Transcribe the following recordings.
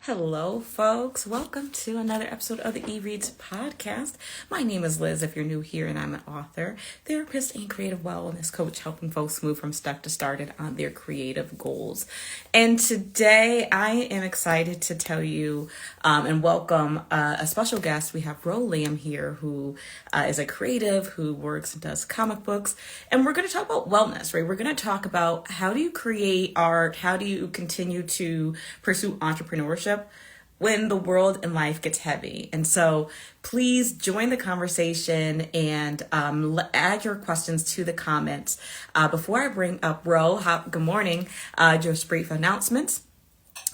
Hello, folks. Welcome to another episode of the E-Reads podcast. My name is Liz, if you're new here, and I'm an author, therapist, and creative wellness coach, helping folks move from stuck to started on their creative goals. And today, I am excited to tell you and welcome a special guest. We have Ro Lamb here, who is a creative who works and does comic books. And we're going to talk about wellness, right? We're going to talk about how do you create art? How do you continue to pursue entrepreneurship when the world and life gets heavy? And so please join the conversation and add your questions to the comments. Before I bring up Ro, good morning, just brief announcements.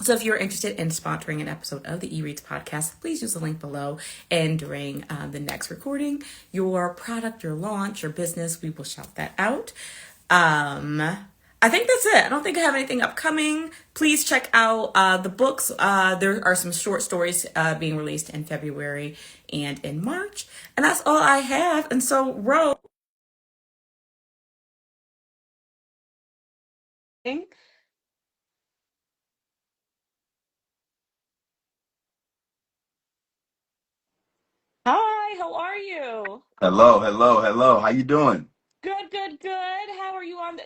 So if you're interested in sponsoring an episode of the E-Reads podcast, please use the link below. And during the next recording, your product, your launch, your business, we will shout that out. I think that's it. I don't think I have anything upcoming. Please check out the books. There are some short stories being released in February and in March. And that's all I have. And so, Ro. Hi, how are you? Hello, hello, hello. How you doing? Good, good, good. How are you on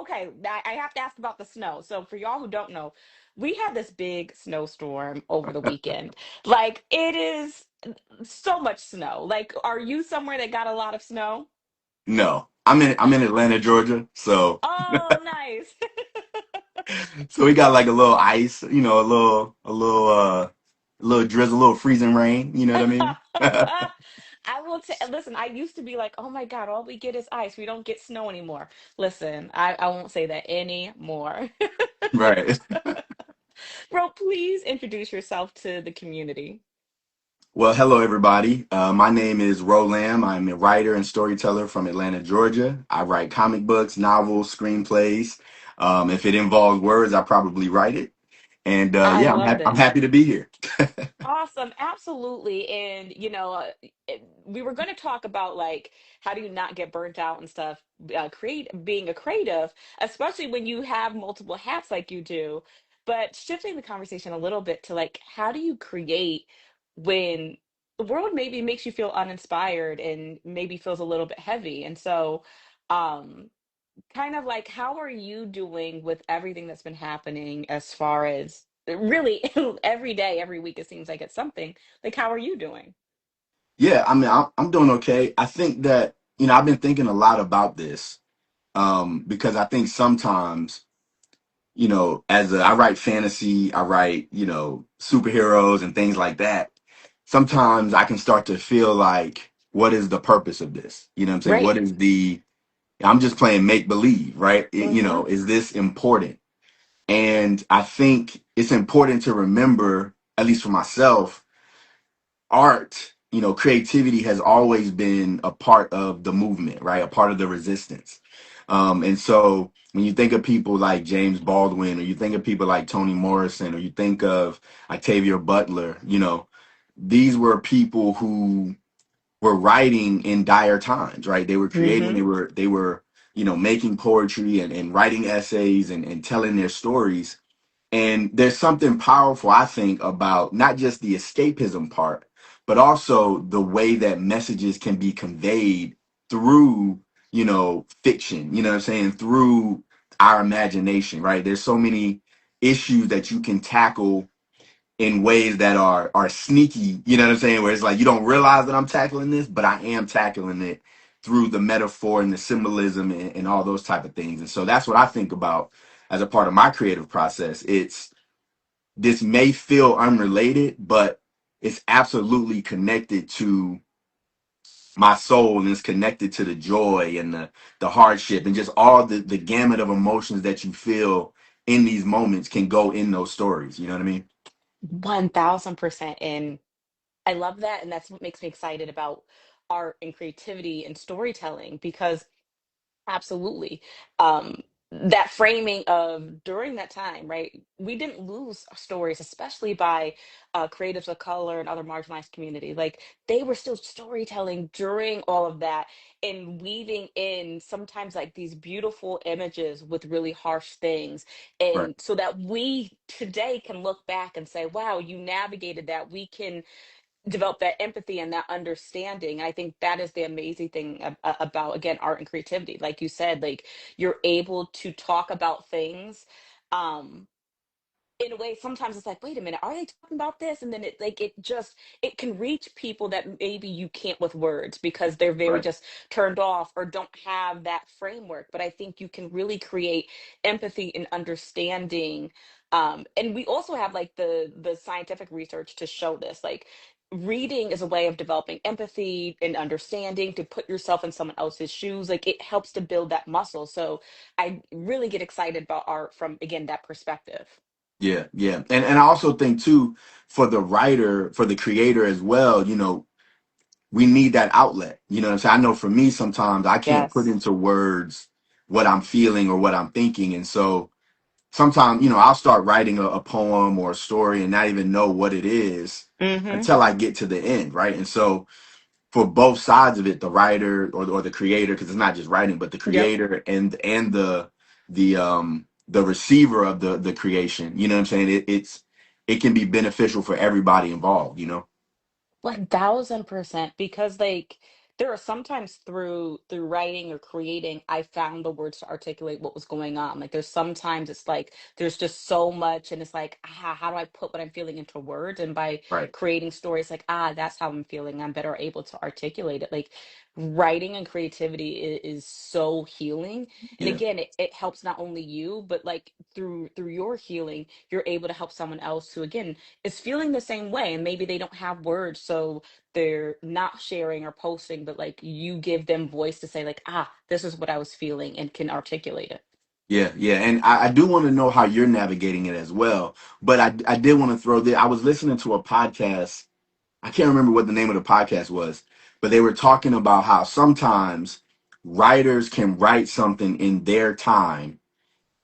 okay, I have to ask about the snow. So for y'all who don't know, we had this big snowstorm over the weekend. Like it is so much snow. Like, are you somewhere that got a lot of snow? No, I'm in Atlanta, Georgia. So Oh, nice. so we got like a little ice, a little drizzle, a little freezing rain. You know what I mean? I will listen, I used to be like, oh my God, all we get is ice. We don't get snow anymore. Listen, I won't say that anymore. Right. Bro, please introduce yourself to the community. Well, hello everybody. My name is Ro Lamb. I'm a writer and storyteller from Atlanta, Georgia. I write comic books, novels, screenplays. If it involves words, I probably write it. And I yeah, love I'm this. happy to be here. Awesome, absolutely. And we were going to talk about like how do you not get burnt out and stuff, create being a creative, especially when you have multiple hats like you do. But shifting the conversation a little bit to like how do you create when the world maybe makes you feel uninspired and maybe feels a little bit heavy. And so um kind of like how are you doing with everything that's been happening as far as really every day, every week it seems like it's something. Like how are you doing? Yeah, I mean, I'm doing okay. I think that, I've been thinking a lot about this because I think sometimes, I write fantasy, I write, superheroes and things like that. Sometimes I can start to feel like, what is the purpose of this? You know what I'm saying? Right. I'm just playing make believe, right? Mm-hmm. Is this important? And I think it's important to remember, at least for myself, art, creativity has always been a part of the movement, right? A part of the resistance. And so when you think of people like James Baldwin, or you think of people like Toni Morrison, or you think of Octavia Butler, these were people who were writing in dire times, right? They were creating, Mm-hmm. they were, making poetry and writing essays and telling their stories. And there's something powerful, I think, about not just the escapism part, but also the way that messages can be conveyed through, fiction, you know what I'm saying, through our imagination, right? There's so many issues that you can tackle in ways that are sneaky, you know what I'm saying, where it's like you don't realize that I'm tackling this, but I am tackling it through the metaphor and the symbolism and all those type of things. And so that's what I think about as a part of my creative process. It's this may feel unrelated, but it's absolutely connected to my soul, and it's connected to the joy and the hardship and just all the gamut of emotions that you feel in these moments can go in those stories. You know what I mean? 1000%. And I love that. And that's what makes me excited about art and creativity and storytelling because absolutely. that framing of during that time, right? We didn't lose stories, especially by creatives of color and other marginalized community. Like they were still storytelling during all of that and weaving in sometimes like these beautiful images with really harsh things. Right. And so that we today can look back and say, wow, you navigated that. We can develop that empathy and that understanding. I think that is the amazing thing about, again, art and creativity. Like you said, like you're able to talk about things um in a way. Sometimes it's like, wait a minute, are they talking about this? And then it like it can reach people that maybe you can't with words because they're very Right. just turned off or don't have that framework. But I think you can really create empathy and understanding. And we also have like the scientific research to show this. Like reading is a way of developing empathy and understanding, to put yourself in someone else's shoes. Like it helps to build that muscle. So I really get excited about art from, again, that perspective. Yeah, yeah. And I also think too, for the writer, for the creator as well, we need that outlet. You know what I'm saying? I know for me sometimes I can't put Yes. into words what I'm feeling or what I'm thinking. And so sometimes, I'll start writing a poem or a story and not even know what it is Mm-hmm. until I get to the end, right? And so for both sides of it, the writer or the creator, because it's not just writing, but the Yep. creator and the receiver of the creation, you know what I'm saying? It can be beneficial for everybody involved, 1000%. Because like there are sometimes through writing or creating, I found the words to articulate what was going on. Like there's sometimes it's like there's just so much, and it's like, how do I put what I'm feeling into words? And by Right. creating stories, like, that's how I'm feeling, I'm better able to articulate it. Like writing and creativity is so healing. And Yeah. again, it helps not only you, but like through your healing, you're able to help someone else who, again, is feeling the same way, and maybe they don't have words, so they're not sharing or posting, but like you give them voice to say like, this is what I was feeling, and can articulate it. Yeah, yeah, and I do want to know how you're navigating it as well. But I did want to throw this. I was listening to a podcast. I can't remember what the name of the podcast was, but they were talking about how sometimes writers can write something in their time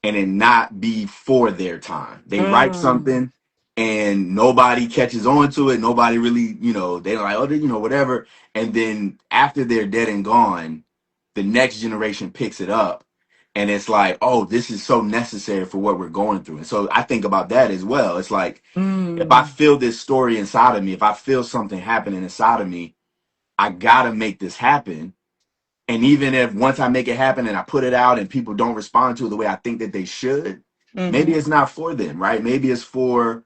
and it not be for their time. They write Mm, something and nobody catches on to it. Nobody really, they're like, oh, whatever. And then after they're dead and gone, the next generation picks it up. And it's like, oh, this is so necessary for what we're going through. And so I think about that as well. It's like, if I mm, feel this story inside of me, if I feel something happening inside of me, I gotta make this happen. And even if once I make it happen and I put it out and people don't respond to it the way I think that they should, maybe mm-hmm. it's not for them, right? Maybe it's for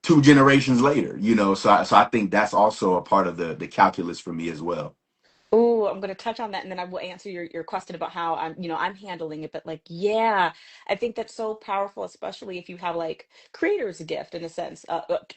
two generations later, So I think that's also a part of the calculus for me as well. Oh, I'm going to touch on that, and then I will answer your question about how I'm handling it. But like, yeah, I think that's so powerful, especially if you have like creator's gift in a sense,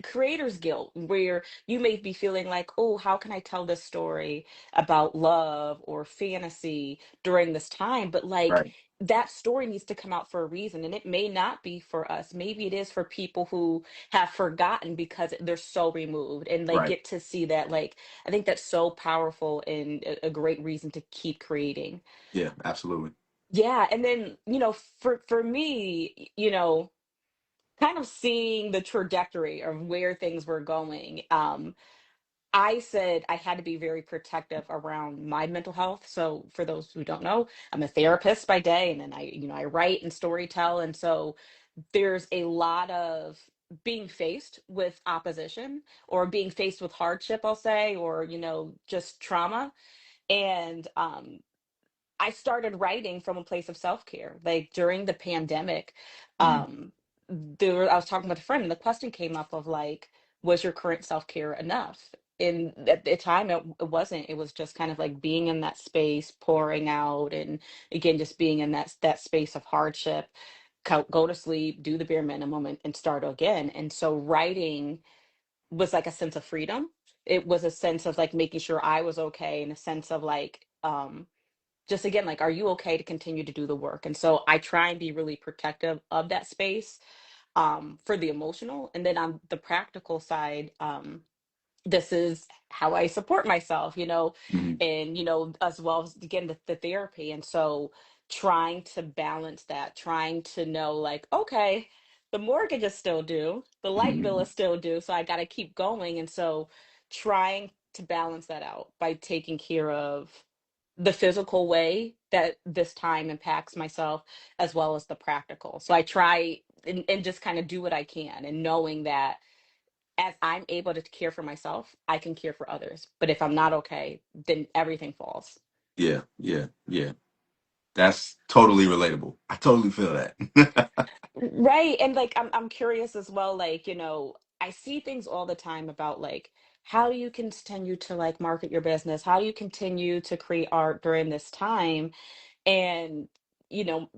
creator's guilt, where you may be feeling like, oh, how can I tell this story about love or fantasy during this time? But like, Right, that story needs to come out for a reason, and it may not be for us. Maybe it is for people who have forgotten because they're so removed, and they right. get to see that like, I think that's so powerful and a great reason to keep creating. Yeah, absolutely. Yeah, and then, for me, kind of seeing the trajectory of where things were going. I said I had to be very protective around my mental health. So for those who don't know, I'm a therapist by day, and then I write and storytell. And so there's a lot of being faced with opposition, or being faced with hardship, I'll say, or, just trauma. And I started writing from a place of self-care. Like during the pandemic, Mhm. um, I was talking with a friend, and the question came up of like, was your current self-care enough? And at the time, it wasn't. It was just kind of like being in that space, pouring out, and again, just being in that space of hardship. Go to sleep, do the bare minimum, and start again. And so writing was like a sense of freedom. It was a sense of like making sure I was okay, and a sense of like, just again, like, are you okay to continue to do the work? And so I try and be really protective of that space, for the emotional. And then on the practical side, this is how I support myself, Mhm. and as well as, again, the therapy. And so trying to balance that, trying to know like, okay, the mortgage is still due, the light bill Mhm. is still due, so I got to keep going. And so trying to balance that out by taking care of the physical way that this time impacts myself as well as the practical. So I try and just kind of do what I can, and knowing that as I'm able to care for myself, I can care for others. But if I'm not okay, then everything falls. Yeah, yeah, yeah. That's totally relatable. I totally feel that. Right. And like I'm curious as well, like, I see things all the time about like how do you continue to like market your business? How do you continue to create art during this time? And, you know,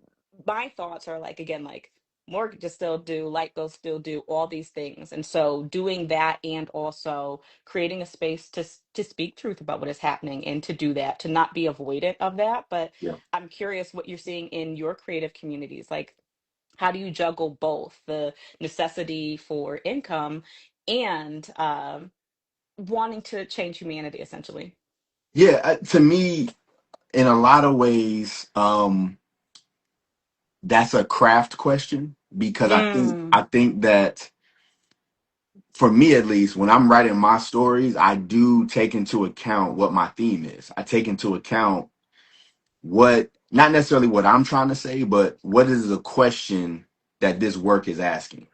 my thoughts are like, again, like mortgages still due, light bills still due, all these things. And so doing that and also creating a space to speak truth about what is happening and to do that, to not be avoidant of that. But Yeah. I'm curious what you're seeing in your creative communities. Like, how do you juggle both the necessity for income and wanting to change humanity, essentially? Yeah, to me, in a lot of ways, that's a craft question because I Mm. think that for me at least, when I'm writing my stories, I do take into account what my theme is. I take into account what not necessarily what I'm trying to say, but what is the question that this work is asking.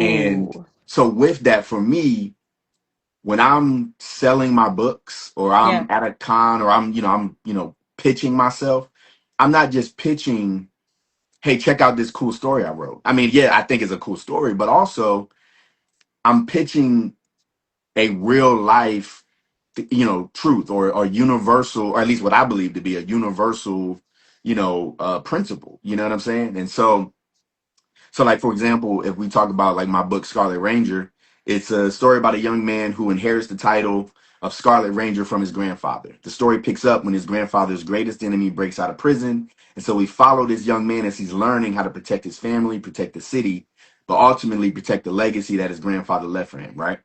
And Ooh. so with that, for me, when I'm selling my books or Yeah. I'm at a con or I'm pitching myself, I'm not just pitching, hey, check out this cool story I wrote. I mean, yeah, I think it's a cool story, but also I'm pitching a real life, truth or universal, or at least what I believe to be a universal, principle. You know what I'm saying? And so, like, for example, if we talk about like my book Scarlet Ranger, it's a story about a young man who inherits the title of Scarlet Ranger from his grandfather. The story picks up when his grandfather's greatest enemy breaks out of prison, and so we follow this young man as he's learning how to protect his family, protect the city, but ultimately protect the legacy that his grandfather left for him. Right.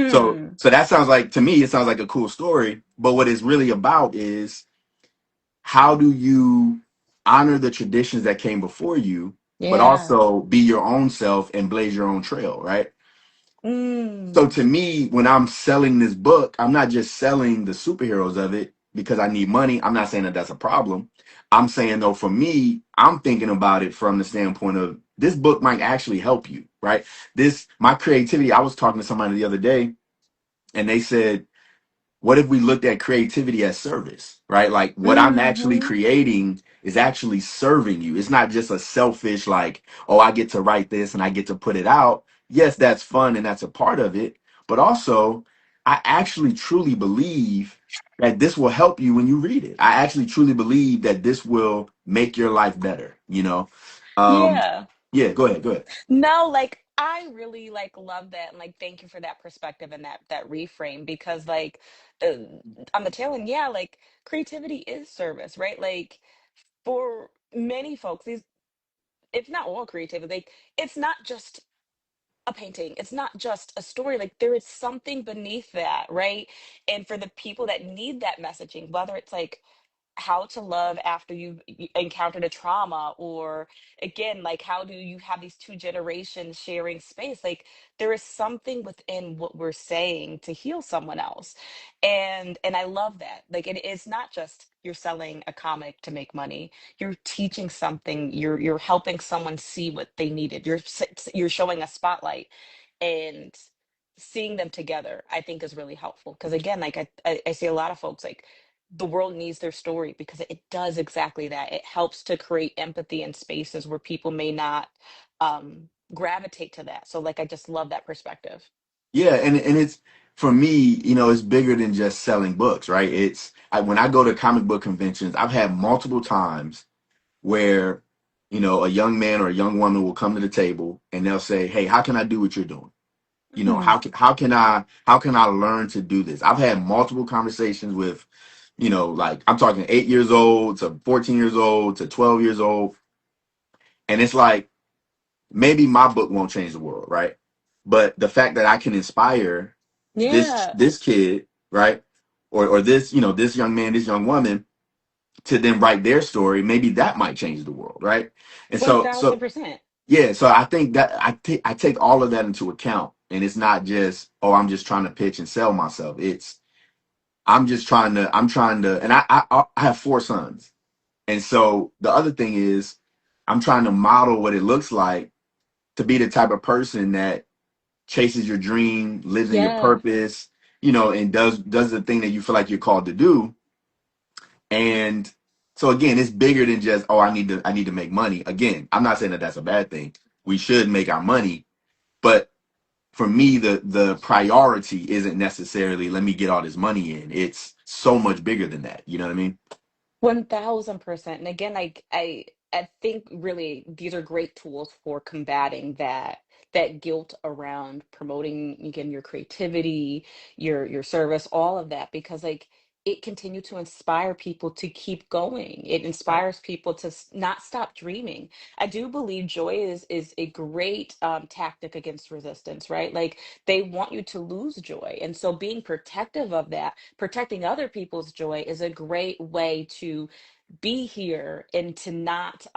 So, Mm. so that sounds like to me, it sounds like a cool story. But what it's really about is how do you honor the traditions that came before you, but Yeah. also be your own self and blaze your own trail, right? So Mm. to me, when I'm selling this book, I'm not just selling the superheroes of it because I need money. I'm not saying that that's a problem. I'm saying though, for me, I'm thinking about it from the standpoint of this book might actually help you, right? My creativity. I was talking to somebody the other day, and they said, what if we looked at creativity as service, right? Like what I'm actually Hmm. creating is actually serving you. It's not just a selfish, like, oh, I get to write this and I get to put it out. Yes, that's fun and that's a part of it. But also, I actually truly believe that this will help you when you read it. I actually truly believe that this will make your life better. Um, Yeah. yeah, go ahead, go ahead. No, like I really like love that, and like thank you for that perspective and that reframe, because like uh, on the tail end, yeah, like creativity is service, right? Like for many folks, these, if not all creativity, like it's not just a painting, it's not just a story, like there is something beneath that, right? And for the people that need that messaging, whether it's like how to love after you've encountered a trauma, or again, like how do you have these two generations sharing space, like there is something within what we're saying to heal someone else. And I love that, like it is not just you're selling a comic to make money, you're teaching something, you're helping someone see what they needed, you're showing a spotlight. And seeing them together, I think, is really helpful, because again, like I see a lot of folks like the world needs their story because it does exactly that. It helps to create empathy in spaces where people may not gravitate to that. So like I just love that perspective. Yeah, and it's for me, it's bigger than just selling books, right? When I go to comic book conventions, I've had multiple times where, a young man or a young woman will come to the table and they'll say, "Hey, how can I do what you're doing? Mhm. How can I learn to do this?" I've had multiple conversations with, like I'm talking 8 years old to 14 years old to 12 years old, and it's like maybe my book won't change the world, right? But the fact that I can inspire this Yeah. this kid, right, or this this young man, this young woman to then write their story, maybe that might change the world, right? And One so thousand percent. yeah, so I think that I take all of that into account, and it's not just, oh, I'm just trying to pitch and sell myself. It's I'm trying to, and I have four sons, and so the other thing is I'm trying to model what it looks like to be the type of person that chases your dream, lives in your Yeah. purpose, and does the thing that you feel like you're called to do. And so again, it's bigger than just, oh, I need to make money. Again, I'm not saying that that's a bad thing. We should make our money, but for me, the priority isn't necessarily let me get all this money in. It's so much bigger than that. You know what I mean? 1000%. And again, I think really these are great tools for combating that guilt around promoting again your creativity, your service, all of that, because like it continue to inspire people to keep going. It Right. inspires people to not stop dreaming. I do believe joy is a great tactic against resistance, right? Like they want you to lose joy. And so being protective of that, protecting other people's joy is a great way to be here and to not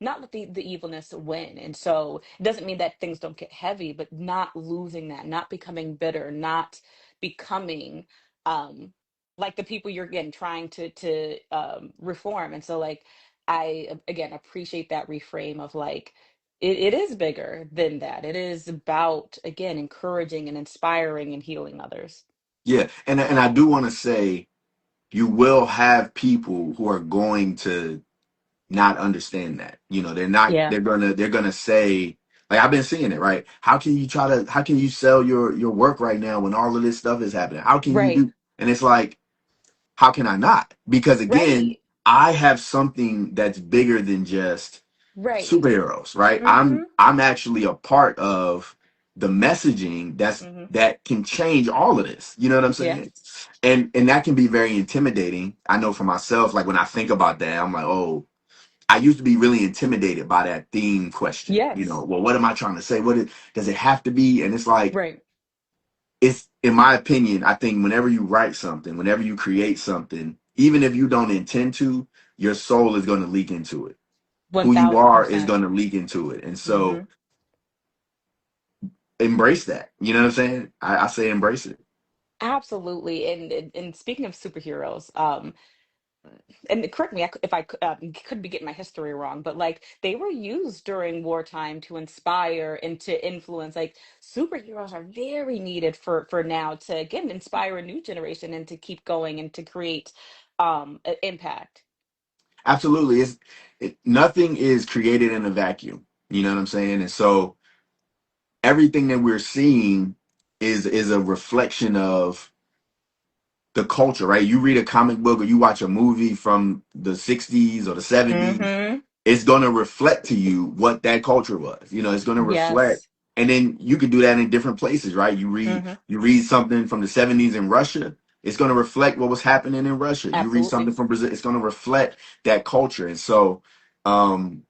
let the evilness win. And so it doesn't mean that things don't get heavy, but not losing that, not becoming bitter, not becoming um like the people you're again trying to reform. And so like I again appreciate that reframe of like it is bigger than that. It is about again encouraging and inspiring and healing others. Yeah, and I do want to say you will have people who are going to not understand that. They're not. Yeah. They're gonna say, like, I've been seeing it, right? How can you sell your work right now when all of this stuff is happening? How can you Right. do? And it's like, how can I not? Because again, Right. I have something that's bigger than just Right. superheroes, right? Mm-hmm. I'm actually a part of the messaging Mm-hmm. that can change all of this. You know what I'm Yeah. saying? And that can be very intimidating. I know for myself, like when I think about that, I'm like, oh, I used to be really intimidated by that theme question. Yes. Well, what am I trying to say? Does it have to be? And it's like, Right. it's in my opinion, I think whenever you write something, whenever you create something, even if you don't intend to, your soul is going to leak into it. One Who you thousand are is percent. going to leak into it. And Mm-hmm. so embrace that. You know what I'm saying? I say embrace it. Absolutely. And speaking of superheroes, and correct me if I could be getting my history wrong, but like they were used during wartime to inspire and to influence. Like superheroes are very needed for now to again inspire a new generation and to keep going and to create impact. Absolutely. Nothing is created in a vacuum. You know what I'm saying? And so everything that we're seeing is a reflection of the culture, right? You read a comic book or you watch a movie from the 60s or the 70s, Mm-hmm. it's going to reflect to you what that culture was. It's going to reflect. Yes. And then you could do that in different places, right? Mm-hmm. You read something from the 70s in Russia, it's going to reflect what was happening in Russia. You read something Absolutely. from Brazil, it's going to reflect that culture. And so um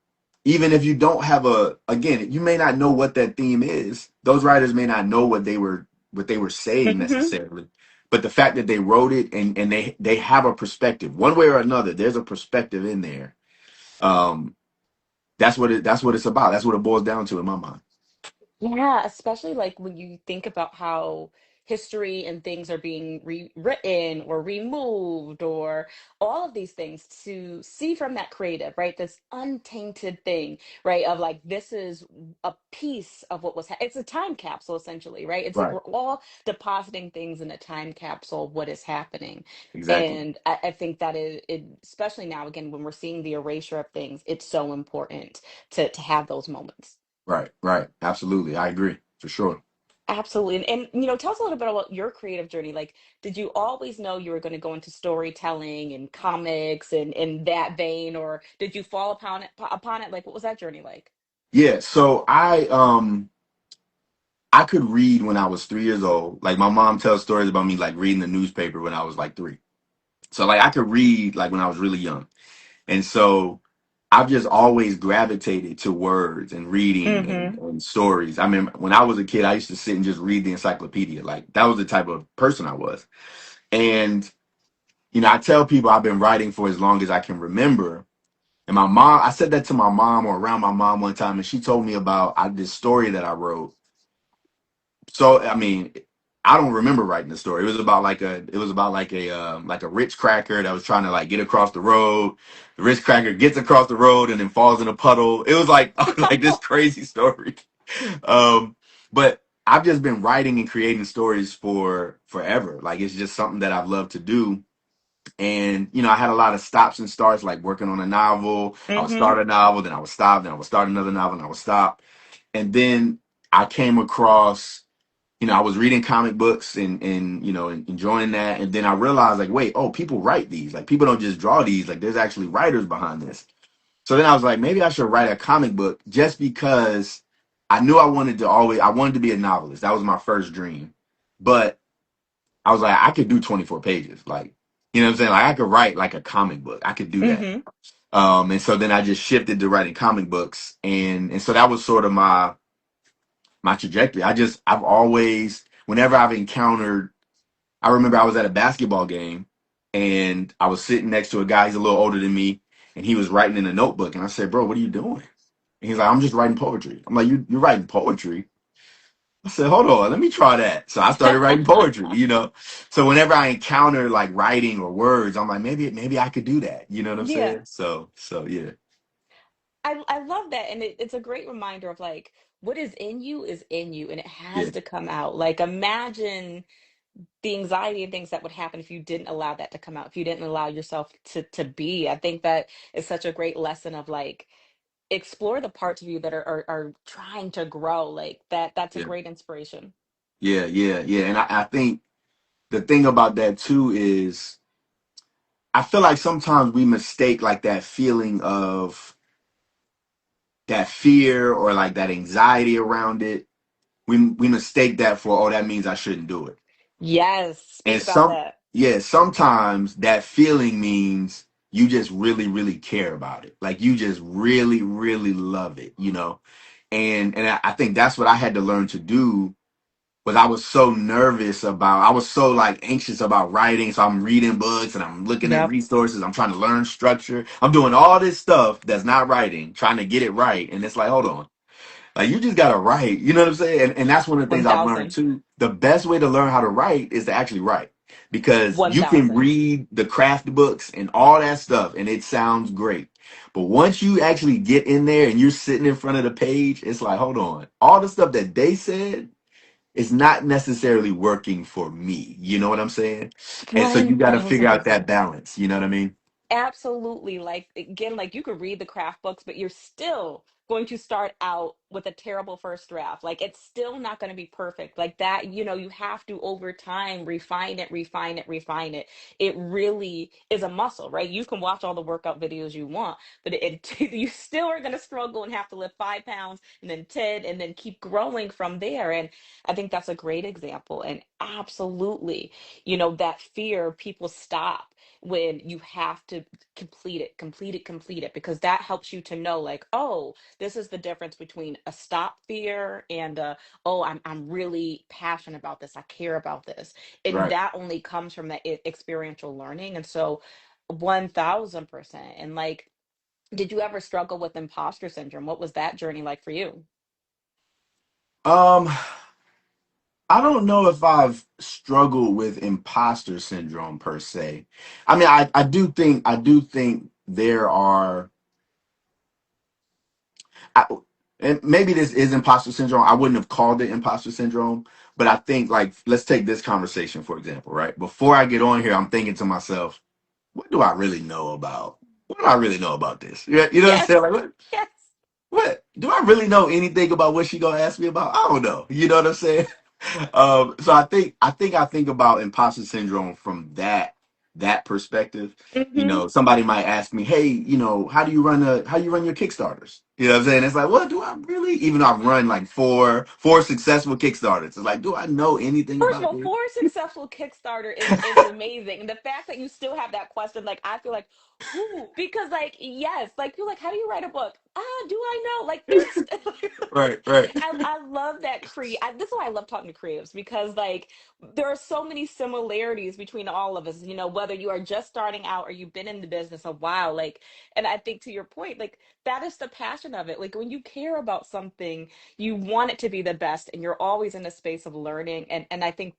even if you don't have again, you may not know what that theme is. Those writers may not know what they were saying Mm-hmm. necessarily, but the fact that they wrote it and they have a perspective one way or another, there's a perspective in there. um that's what it's about. That's what it boils down to in my mind. Yeah, especially like when you think about how history and things are being rewritten or removed or all of these things to see from that creative, right? This untainted thing, right? Of like, this is a piece of what was, it's a time capsule essentially, right? It's like Right. we're all depositing things in a time capsule of what is happening. Exactly. And I think that is, especially now, again, when we're seeing the erasure of things, it's so important to have those moments. Right, absolutely, I agree for sure. Absolutely. And tell us a little bit about your creative journey. Like, did you always know you were going to go into storytelling and comics and in that vein, or did you fall upon it? Like, what was that journey like? Yeah, so I could read when I was 3 years old. Like my mom tells stories about me like reading the newspaper when I was like three. So like I could read like when I was really young. And so I've just always gravitated to words and reading Mm-hmm. and stories. I mean, when I was a kid, I used to sit and just read the encyclopedia. Like that was the type of person I was. And I tell people I've been writing for as long as I can remember. And my mom, I said that to my mom or around my mom one time, and she told me about this story that I wrote. So I mean, I don't remember writing the story. It was about like a rich cracker that was trying to like get across the road. The rich cracker gets across the road and then falls in a puddle. It was like like this crazy story. Um, but I've just been writing and creating stories for forever. Like it's just something that I've loved to do. And I had a lot of stops and starts, like working on a novel. I would Mm-hmm. start a novel, then I would stop, then I would start another novel, and I would stop. And then I came across, I was reading comic books and enjoying that. And then I realized, like, wait, oh, people write these. Like, people don't just draw these. Like, there's actually writers behind this. So then I was like, maybe I should write a comic book, just because I knew I wanted to be a novelist. That was my first dream. But I was like, I could do 24 pages. Like, you know what I'm saying? Like, I could write like a comic book. I could do that. Mm-hmm. And so then I just shifted to writing comic books. And so that was sort of my trajectory. I've always, whenever I've encountered, I remember I was at a basketball game and I was sitting next to a guy, he's a little older than me, and he was writing in a notebook. And I said, bro, what are you doing? And he's like, I'm just writing poetry. I'm like, you're writing poetry? I said, hold on, let me try that. So I started writing poetry. So whenever I encounter like writing or words, I'm like, maybe I could do that. You know what I'm Yeah. saying? So yeah, I love that. And it's a great reminder of like what is in you and it has yeah, to come out. Like imagine the anxiety and things that would happen if you didn't allow that to come out, if you didn't allow yourself to be. I think that is such a great lesson of like explore the parts of you that are trying to grow. Like that's a yeah, great inspiration. yeah. And I think the thing about that too is I feel like sometimes we mistake like that feeling of that fear or like that anxiety around it. We mistake that for, oh, that means I shouldn't do it. Yes, And speak about that. sometimes that feeling means you just really, really care about it. Like you just really, really love it. And I think that's what I had to learn to do. Was I was so like anxious about writing. So I'm reading books and I'm looking at Yep. resources. I'm trying to learn structure. I'm doing all this stuff that's not writing, trying to get it right. And it's like, hold on. Like you just gotta write. You know what I'm saying? And that's one of the things I've learned 1000. too. The best way to learn how to write is to actually write. Because you can 1000. read the craft books and all that stuff and it sounds great. But once you actually get in there and you're sitting in front of the page, it's like, hold on. All the stuff that they said is not necessarily working for me. You know what I'm saying? And so you gotta figure out that 1000%. balance. You know what I mean? Absolutely. Like again, like you could read the craft books, but you're still going to start out with a terrible first draft. Like it's still not going to be perfect. Like that, you have to over time refine it, refine it, refine it. It really is a muscle, right? You can watch all the workout videos you want, but you still are going to struggle and have to lift 5 pounds and then 10 and then keep growing from there. And I think that's a great example. And absolutely, that fear, people stop when you have to complete it, because that helps you to know, like, oh, this is the difference between a stop fear and oh, I'm really passionate about this. I care about this. And Right. that only comes from that experiential learning. And so 1000%. And like, did you ever struggle with imposter syndrome? What was that journey like for you? Um, I don't know if I've struggled with imposter syndrome per se. I mean, I do think there are, I, and maybe this is imposter syndrome. I wouldn't have called it imposter syndrome, but I think like let's take this conversation for example, right? Before I get on here, I'm thinking to myself, what do I really know about? What do I really know about this? Yeah, you know what I'm Yes. saying? Like what? Yes. What do I really know anything about what she gonna ask me about? I don't know. You know what I'm saying? So I think about imposter syndrome from that perspective. Hmm. Somebody might ask me, "Hey, how do you run your Kickstarters?" You know what I'm saying? It's like, what do I really? Even though I've run like four successful Kickstarters, it's like, do I know anything First of about all, this? for a successful Kickstarter is amazing. And the fact that you still have that question, like I feel like, who? Because like yes, like you're like, how do you write a book? Do I know? Like there's Right, right, I love that this is why I love talking to creatives because like there are so many similarities between all of us, you know, whether you are just starting out or you've been in the business a while. Like, and I think to your point, like that is the passion of it. Like when you care about something, you want it to be the best and you're always in a space of learning. And I think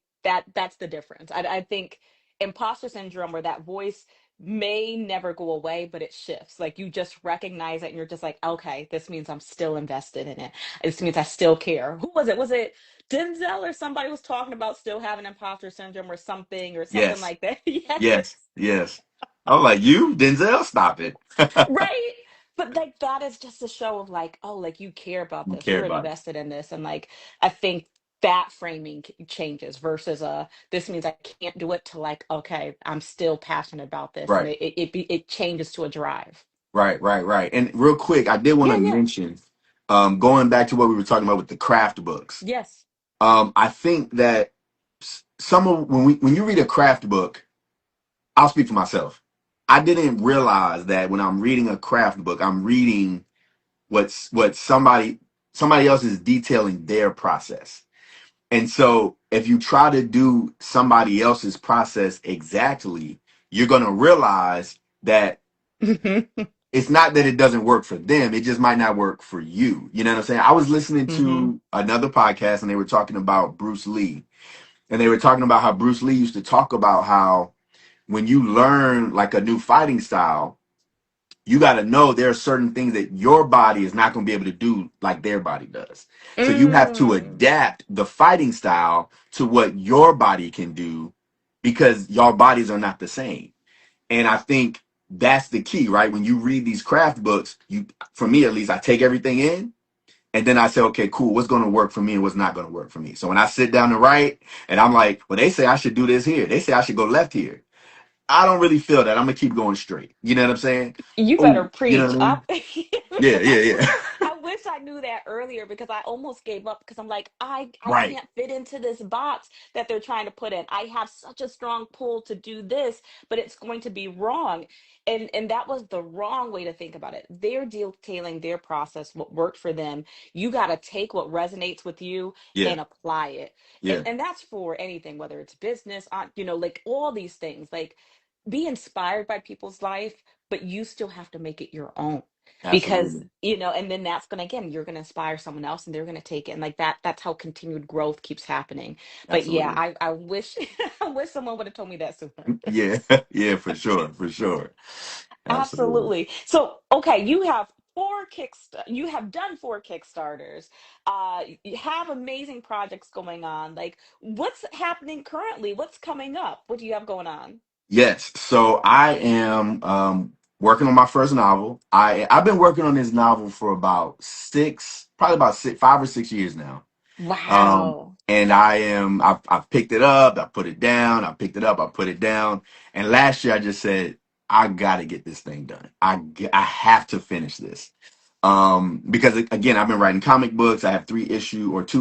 that's the difference. I think imposter syndrome or that voice may never go away, but it shifts. Like you just recognize it and you're just like, okay, this means I'm still invested in it. This means I still care. Who was it? Was it Denzel or somebody was talking about still having imposter syndrome or something yes, like that? Yes. yes, yes. I'm like, you, Denzel, stop it. Right. But like that is just a show of like, oh, like you care about You this. care You're about it. invested in this. And like I think that framing changes versus this means I can't do it to like, okay, I'm still passionate about this. And Right, it changes to a drive. right, right, right. And real quick, I did want Yeah, to yeah. mention, going back to what we were talking about with the craft books. Yes. I think that some of when you read a craft book, I'll speak for myself. I didn't realize that when I'm reading a craft book, I'm reading what somebody else is detailing their process. And so if you try to do somebody else's process exactly, you're going to realize that Hmm. it's not that it doesn't work for them. It just might not work for you. You know what I'm saying? I was listening Hmm. to another podcast and they were talking about Bruce Lee. And they were talking about how Bruce Lee used to talk about how when you learn like a new fighting style, you got to know there are certain things that your body is not going to be able to do like their body does. So you have to Mm. adapt the fighting style to what your body can do because your bodies are not the same. And I think that's the key, right? When you read these craft books, for me at least, I take everything in and then I say, okay, cool, what's going to work for me and what's not going to work for me. So when I sit down to write and I'm like, well, they say I should do this here. They say I should go left here. I don't really feel that. I'm gonna keep going straight. You know what I'm saying? You better Oh, you know preach. what I mean? Yeah, Because yeah, yeah. I wish I knew that earlier because I almost gave up because I'm like, I Right. can't fit into this box that they're trying to put in. I have such a strong pull to do this, but it's going to be wrong. And that was the wrong way to think about it. They're detailing their process, what worked for them. You got to take what resonates with you Yeah, and apply it. yeah. And that's for anything, whether it's business, on, you know, like all these things. Like be inspired by people's life, but you still have to make it your own because Absolutely. you know, and then that's gonna again, you're gonna inspire someone else and they're gonna take it and like that's how continued growth keeps happening. But yeah, Absolutely. I wish I wish someone would have told me that sooner. Yeah, yeah, for sure, for sure. Absolutely. Absolutely. So okay, you have done four Kickstarters. You have amazing projects going on. Like what's happening currently? What's coming up? What do you have going on? Yes. So I am working on my first novel. I've been working on this novel for about probably about 5 or 6 years now. Wow. And I've picked it up, I put it down, I picked it up, I put it down. And last year I just said, I gotta get this thing done. I have to finish this. Because again, I've been writing comic books. I have 2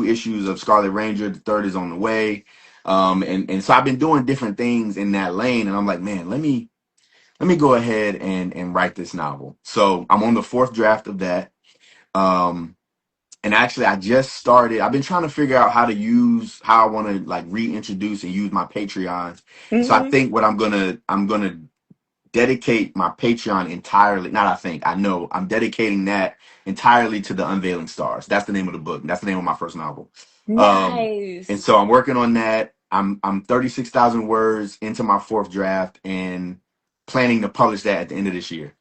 issues of Scarlet Ranger. The third is on the way. And so I've been doing different things in that lane. And I'm like, man, let me go ahead and write this novel. So I'm on the fourth draft of that. Um, and actually I just started. I've been trying to figure out how I want to like reintroduce and use my Patreon. So I Hmm. think what I'm gonna dedicate my Patreon entirely. Not I think I know I'm dedicating that entirely to the Unveiling Stars. That's the name of the book. That's the name of my first novel. Um, and Nice. so I'm working on that. I'm 36,000 words into my fourth draft and planning to publish that at the end of this year.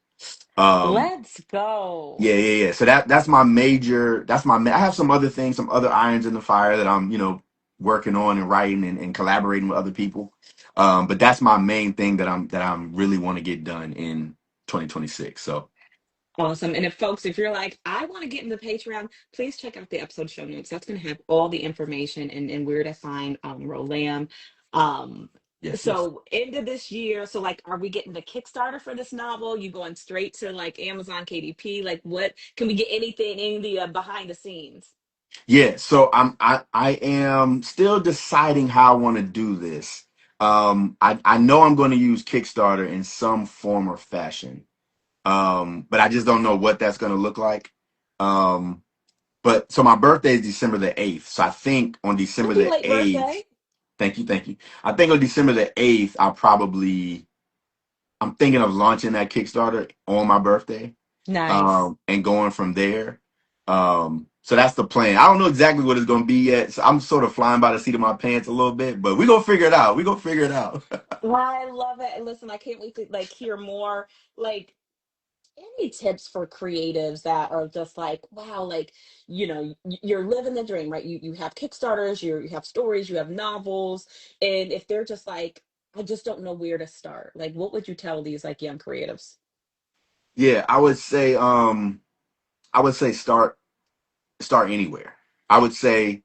Um, Let's go. yeah, yeah, yeah. So that's my major. I have some other things, some other irons in the fire that I'm, working on and writing and collaborating with other people. But that's my main thing that I'm really want to get done in 2026. So Awesome. And if folks, if you're like, I want to get into Patreon, please check out the episode show notes. That's going to have all the information and where to find Rolam. Yes, yes. So end of this year, so like are we getting the Kickstarter for this novel? You going straight to like Amazon KDP? Like what can we get anything in the behind the scenes? Yeah, so I am still deciding how I want to do this. I know I'm going to use Kickstarter in some form or fashion. But I just don't know what that's going to look like. Um, but so my birthday is December the 8th. So I think on December Happy the late 8th, birthday. thank you, thank you. I think on December the 8th, I'm thinking of launching that Kickstarter on my birthday, Nice. and going from there. So that's the plan. I don't know exactly what it's going to be yet. So I'm sort of flying by the seat of my pants a little bit, but we're going to figure it out. We're going to figure it out. I love it. And listen, I can't wait to like hear more. Like any tips for creatives that are just like wow, like you're living the dream, right? You have Kickstarters, you have stories, you have novels, and if they're just like I just don't know where to start, like what would you tell these like young creatives? Yeah, I would say start anywhere. I would say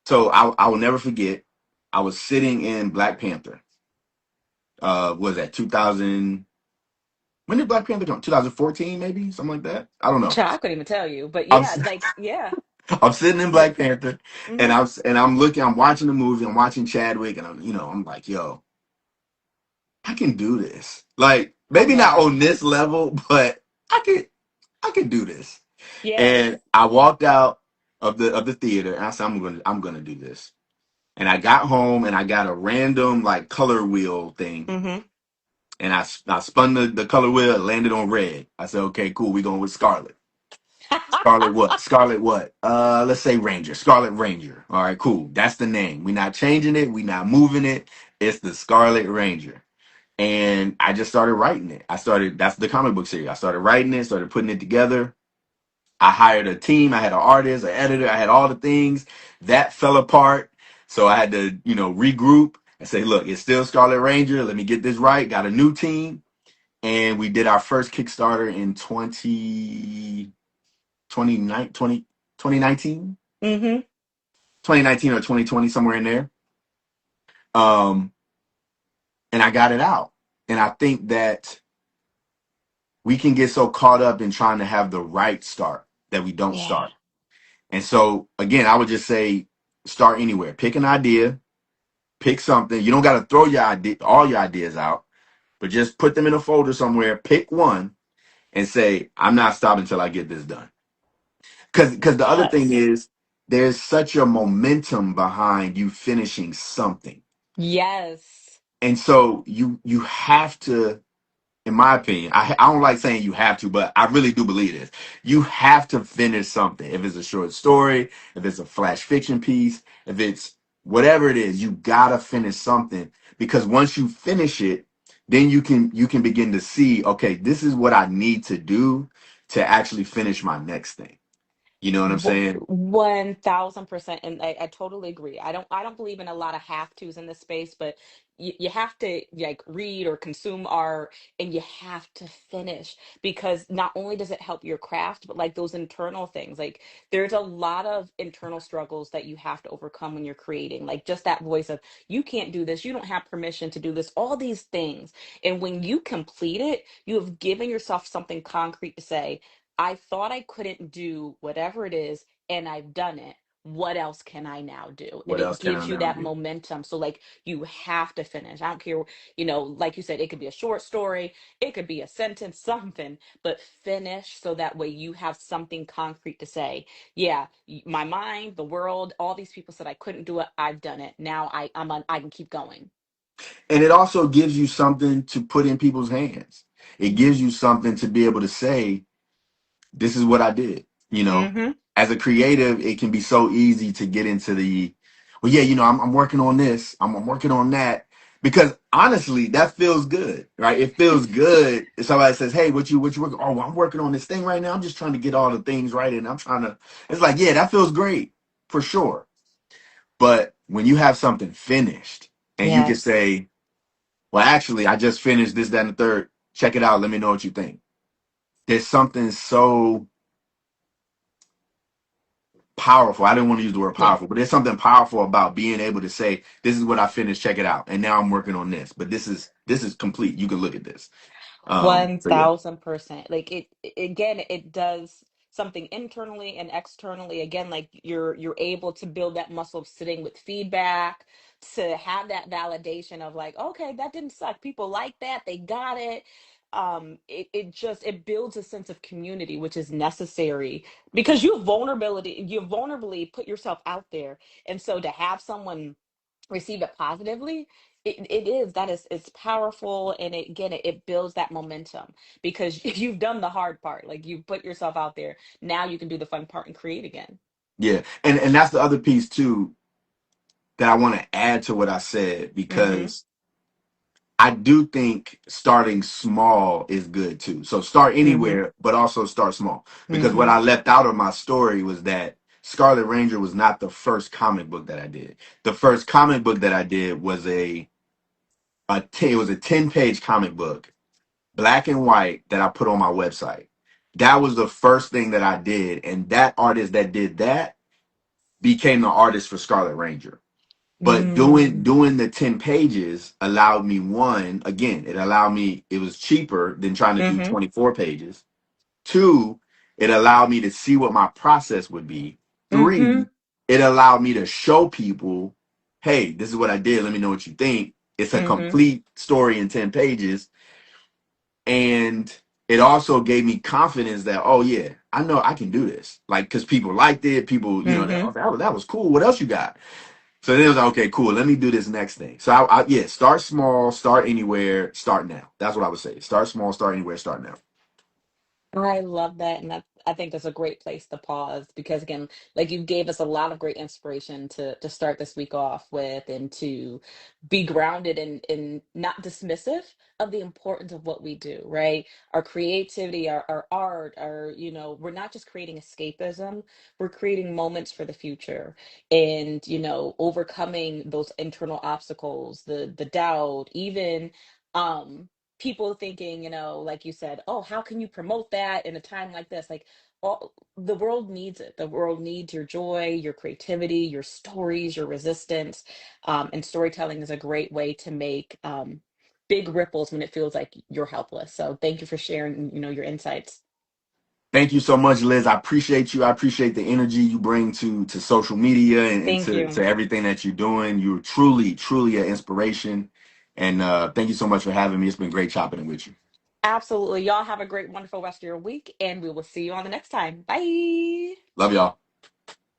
so. I will never forget. I was sitting in Black Panther. Was that 2000? When did Black Panther come? 2014, maybe something like that. I don't know. Child, I couldn't even tell you, but I'm yeah, like yeah. I'm sitting in Black Panther, and Hmm. I'm looking. I'm watching the movie. I'm watching Chadwick, and I'm like, yo, I can do this. Like Come maybe not on. on this level, but I could do this. And Yes. I walked out of the theater, and I said, I'm gonna do this. And I got home and I got a random like color wheel thing. Hmm. And I spun the color wheel and landed on red. I said, okay, cool. We going with Scarlet. Scarlet what? Scarlet what? Let's say Ranger. Scarlet Ranger. All right, cool. That's the name. We're not changing it. We're not moving it. It's the Scarlet Ranger. And I just started writing it. That's the comic book series. I started writing it, started putting it together. I hired a team. I had an artist, an editor. I had all the things that fell apart. So I had to, regroup and say, look, it's still Scarlet Ranger. Let me get this right. Got a new team. And we did our first Kickstarter in 2019, Hmm. 2019 or 2020, somewhere in there. Um, and I got it out. And I think that we can get so caught up in trying to have the right start that we don't Yeah. start. And so again, I would just say start anywhere. Pick an idea, pick something. You don't got to throw all your ideas out, but just put them in a folder somewhere. Pick one and say, "I'm not stopping until I get this done." Because the other thing Yes. is, there's such a momentum behind you finishing something, Yes. and so you have to. In my opinion, I don't like saying you have to, but I really do believe this. You have to finish something. If it's a short story, if it's a flash fiction piece, if it's whatever it is, you gotta finish something because once you finish it, then you can begin to see, okay, this is what I need to do to actually finish my next thing. You know what I'm saying? 1000%, and I totally agree. I don't believe in a lot of have tos in this space, but you have to like read or consume art, and you have to finish because not only does it help your craft, but like those internal things, like there's a lot of internal struggles that you have to overcome when you're creating, like just that voice of you can't do this, you don't have permission to do this, all these things. And when you complete it, you have given yourself something concrete to say, I thought I couldn't do whatever it is, and I've done it. What else can I now do? And What it else can gives I you now that do? momentum. So, like, you have to finish. I don't care, like you said, it could be a short story, it could be a sentence, something, but finish so that way you have something concrete to say. Yeah, my mind, the world, all these people said I couldn't do it. I've done it. Now I can keep going. And it also gives you something to put in people's hands. It gives you something to be able to say, this is what I did. Mm-hmm. As a creative, it can be so easy to get into well, yeah, I'm working on this, I'm working on that, because honestly, that feels good, right? It feels good if somebody says, "Hey, what you working? Oh, well, I'm working on this thing right now. I'm just trying to get all the things right, and I'm trying to." It's like, yeah, that feels great for sure. But when you have something finished, and you can Yes. say, "Well, actually, I just finished this, that, and the third. Check it out. Let me know what you think." There's something so powerful. I didn't want to use the word Yeah. powerful, but there's something powerful about being able to say, this is what I finished, check it out. And now I'm working on this. But this is complete. You can look at this. So yeah. 1000%. Like again, it does something internally and externally. Again, like you're able to build that muscle of sitting with feedback, to have that validation of like, okay, that didn't suck. People like that. They got it. It builds a sense of community, which is necessary because you vulnerably put yourself out there. And so to have someone receive it positively, it is that is it's powerful, and it builds that momentum because you've done the hard part, like you put yourself out there. Now you can do the fun part and create again. Yeah. And that's the other piece too that I want to add to what I said, Mm-hmm. because I do think starting small is good too. So start Mm-hmm. anywhere, but also start small. Because what Mm-hmm. I left out of my story was that Scarlet Ranger was not the first comic book that I did. The first comic book that I did was it was a 10-page comic book, black and white, that I put on my website. That was the first thing that I did, and that artist that did that became the artist for Scarlet Ranger. But Mm. doing the 10 pages allowed me, one, again, it was cheaper than trying to do Mm-hmm. 24 pages. Two, it allowed me to see what my process would be. Mm-hmm. Three, it allowed me to show people, hey, this is what I did. Let me know what you think. It's a Mm-hmm. complete story in 10 pages. And it also gave me confidence that, oh yeah, I know I can do this. Like, cause people liked it. People, Mm-hmm. that was cool. What else you got? So then it was like, okay, cool. Let me do this next thing. So yeah, start small, start anywhere, start now. That's what I would say. Start small, start anywhere, start now. I love that, and I think that's a great place to pause because again, like you gave us a lot of great inspiration to start this week off with, and to be grounded and not dismissive of the importance of what we do, right? Our creativity, our art, we're not just creating escapism, we're creating moments for the future, and overcoming those internal obstacles, the doubt, even um people thinking, like you said, oh, how can you promote that in a time like this? Like, the world needs it. The world needs your joy, your creativity, your stories, your resistance. And storytelling is a great way to make big ripples when it feels like you're helpless. So thank you for sharing, your insights. Thank you so much, Liz. I appreciate you. I appreciate the energy you bring to social media and Thank to you. everything that you're doing. You're truly, truly an inspiration. And thank you so much for having me. It's been great chopping it with you. Absolutely. Y'all have a great, wonderful rest of your week, and we will see you on the next time. Bye. Love y'all.